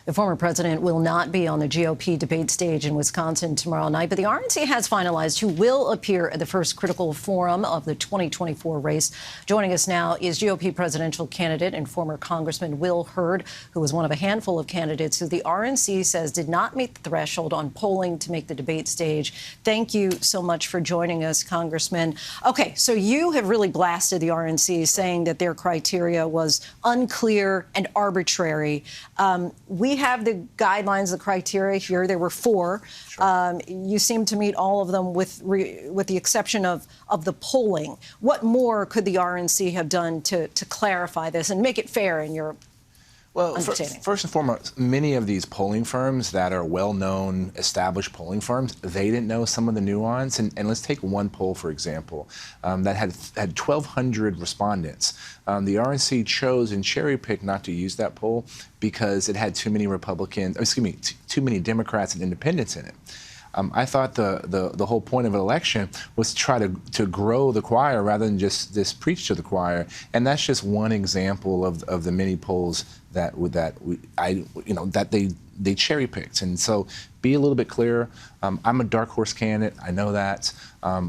The former president will not be on the GOP debate stage in Wisconsin tomorrow night, but the RNC has finalized who will appear at the first critical forum of the 2024 race. Joining us now is GOP presidential candidate and former Congressman Will Hurd, who was one of a handful of candidates who the RNC says did not meet the threshold on polling to make the debate stage. Thank you so much for joining us, Congressman. Okay, so you have really blasted the RNC, saying that their criteria was unclear and arbitrary. We have the guidelines, the criteria here. There were 4. Sure. You seem to meet all of them with the exception of the polling. What more could the RNC have done to clarify this and make it fair in your understanding? First and foremost, many of these polling firms that are well-known, established polling firms, they didn't know some of the nuance. And let's take one poll, for example, that had 1,200 respondents. The RNC chose and cherry-picked not to use that poll because it had too many too many Democrats and independents in it. I thought the whole point of an election was to try to grow the choir rather than just preach to the choir, and that's just one example of the many polls that they cherry picked. And so, be a little bit clearer. I'm a dark horse candidate. I know that.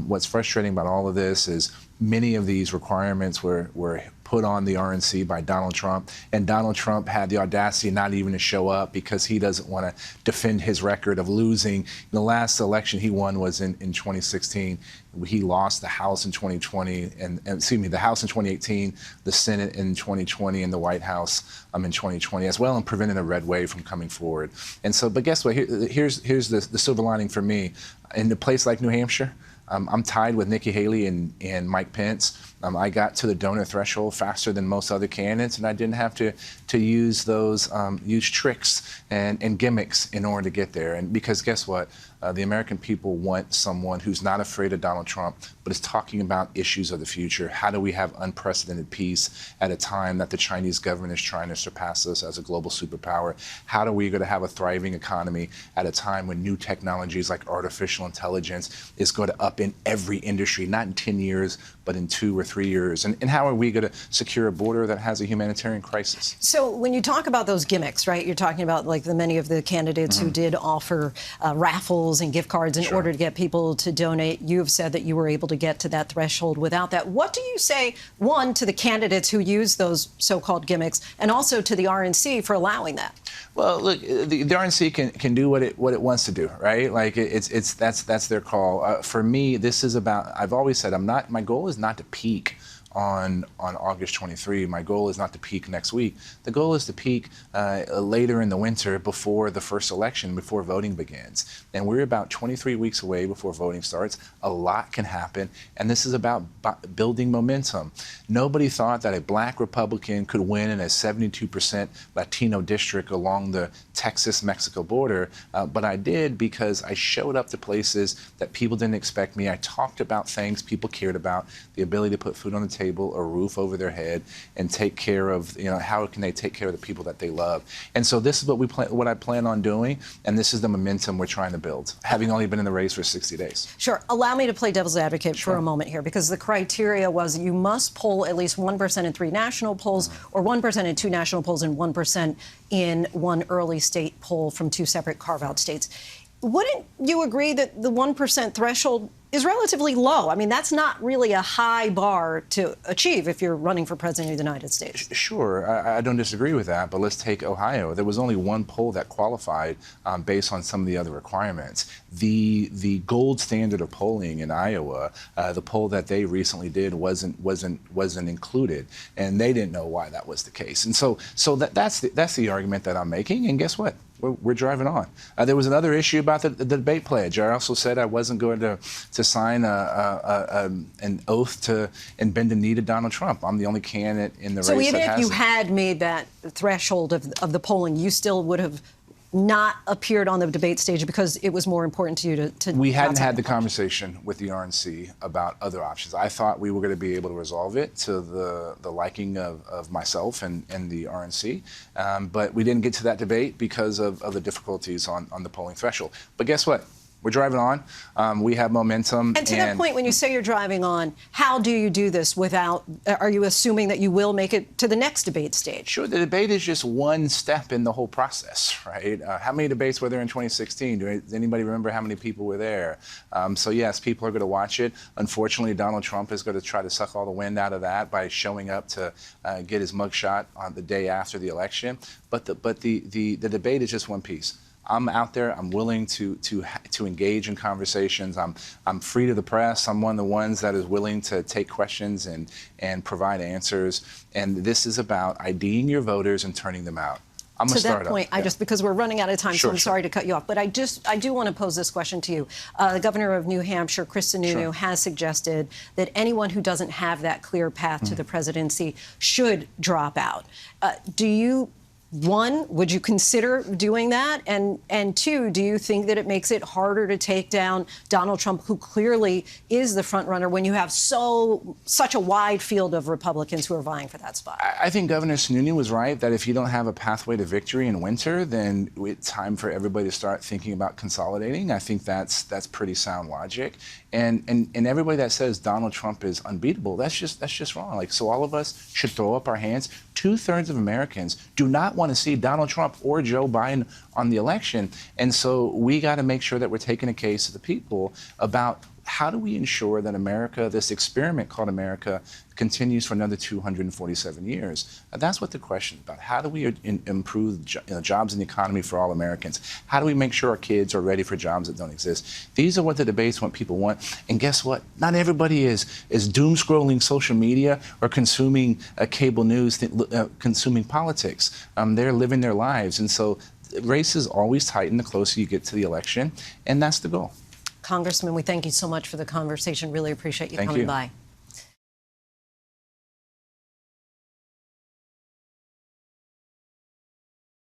What's frustrating about all of this is many of these requirements were put on the RNC by Donald Trump, and Donald Trump had the audacity not even to show up because he doesn't want to defend his record of losing. The last election he won was in 2016. He lost the House in 2020, and the House in 2018, the Senate in 2020, and the White House in 2020 as well, and prevented a red wave from coming forward. And so, but guess what? Here's the silver lining for me. In a place like New Hampshire, I'm tied with Nikki Haley and Mike Pence. I got to the donor threshold faster than most other candidates, and I didn't have to use those use tricks and gimmicks in order to get there. And because guess what? The American people want someone who's not afraid of Donald Trump, but is talking about issues of the future. How do we have unprecedented peace at a time that the Chinese government is trying to surpass us as a global superpower? How are we going to have a thriving economy at a time when new technologies like artificial intelligence is going to up in every industry, not in 10 years, but in 2 or 3 years? And how are we going to secure a border that has a humanitarian crisis? So when you talk about those gimmicks, right, you're talking about like many of the candidates who did offer raffles and gift cards in order to get people to donate. You have said that you were able to get to that threshold without that. What do you say, one, to the candidates who use those so-called gimmicks, and also to the RNC for allowing that? Well, look, the RNC can do what it wants to do, right? Like that's their call. For me, this is about. I've always said my goal is not to peak on August 23. My goal is not to peak next week. The goal is to peak later in the winter before the first election, before voting begins. And we're about 23 weeks away before voting starts. A lot can happen, and this is about building momentum. Nobody thought that a black Republican could win in a 72% Latino district along the Texas-Mexico border, but I did because I showed up to places that people didn't expect me. I talked about things people cared about, the ability to put food on the table, a roof over their head, and take care of, how can they take care of the people that they love. And so this is what I plan on doing, and this is the momentum we're trying to build, having only been in the race for 60 days. Sure. Allow me to play devil's advocate for a moment here, because the criteria was you must poll at least 1% in 3 national polls, or 1% in 2 national polls, and 1% in 1 early state poll from 2 separate carve-out states. Wouldn't you agree that the 1% threshold is relatively low? I mean, that's not really a high bar to achieve if you're running for president of the United States. Sure, I don't disagree with that, but let's take Ohio. There was only 1 poll that qualified based on some of the other requirements. The gold standard of polling in Iowa, the poll that they recently did wasn't included, and they didn't know why that was the case. And so that's the argument that I'm making. And guess what? We're driving on. There was another issue about the debate pledge. I also said I wasn't going to sign an oath and bend the knee to Donald Trump. I'm the only candidate in the race that hasn't. So even if you had made that threshold of the polling, you still would have not appeared on the debate stage because it was more important to you to We hadn't had the conversation with the RNC about other options. I thought we were going to be able to resolve it to the liking of myself and the RNC, but we didn't get to that debate because of the difficulties on the polling threshold. But guess what? We're driving on. We have momentum. And to that point, when you say you're driving on, how do you do this without, are you assuming that you will make it to the next debate stage? Sure, the debate is just one step in the whole process, right? How many debates were there in 2016? Does anybody remember how many people were there? So yes, people are going to watch it. Unfortunately, Donald Trump is going to try to suck all the wind out of that by showing up to get his mugshot on the day after the election. But the debate is just one piece. I'm out there. I'm willing to engage in conversations. I'm free to the press. I'm one of the ones that is willing to take questions and provide answers. And this is about IDing your voters and turning them out. I'm to that point, because we're running out of time, so I'm sorry to cut you off, but I do want to pose this question to you. The governor of New Hampshire, Chris Sununu, has suggested that anyone who doesn't have that clear path to the presidency should drop out. Do you? One, would you consider doing that? And two, do you think that it makes it harder to take down Donald Trump, who clearly is the front runner, when you have such a wide field of Republicans who are vying for that spot? I think Governor Sununu was right that if you don't have a pathway to victory in winter, then it's time for everybody to start thinking about consolidating. I think that's pretty sound logic. And everybody that says Donald Trump is unbeatable, that's just wrong. Like, so all of us should throw up our hands. 2/3 of Americans do not want to see Donald Trump or Joe Biden on the election. And so we got to make sure that we're taking a case to the people about how do we ensure that America, this experiment called America, continues for another 247 years? That's what the question is about. How do we improve jobs in the economy for all Americans? How do we make sure our kids are ready for jobs that don't exist? These are what the debates what people want. And guess what? Not everybody is doom scrolling social media or consuming cable news, consuming politics. They're living their lives. And so races always tighten the closer you get to the election. And that's the goal. Congressman, we thank you so much for the conversation. Really appreciate you coming by.